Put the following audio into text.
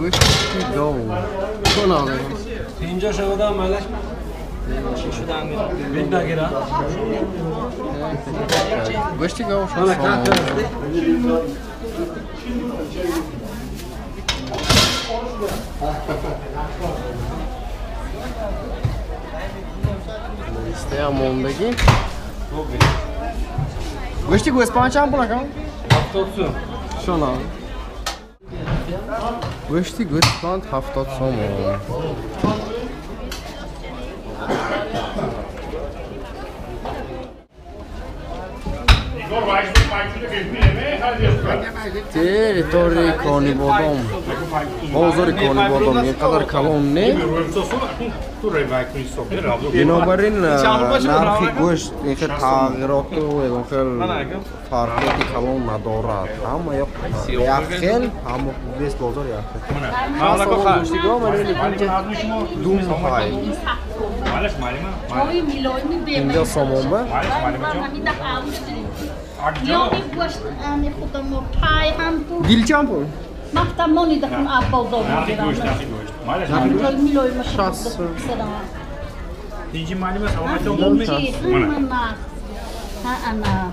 Whiskey go. Şunu alayım. اینجا شده مالش شده امیر بید نگیره Whiskey go. Şunu alayım. İsteyen mondaki. Whiskey go İspanyol mı lan? هفتاد Şunu alayım. Whiskey go İspanyol 70 som. Territory koni bodom. Bozor koni bodom. Ne kadar kalon ne? Binabarin narxi go'sht اینکه تغییرات و فرقی کلان ندارد. اما یخل اما بیس بازار یخل. مثلا گوشتیگاه من دوم های. اینجا سامانبه. دیلچم پول. محتمانی دکن آب بازار میگیرم. شاس. اینجی مالی مثلا اون ها انا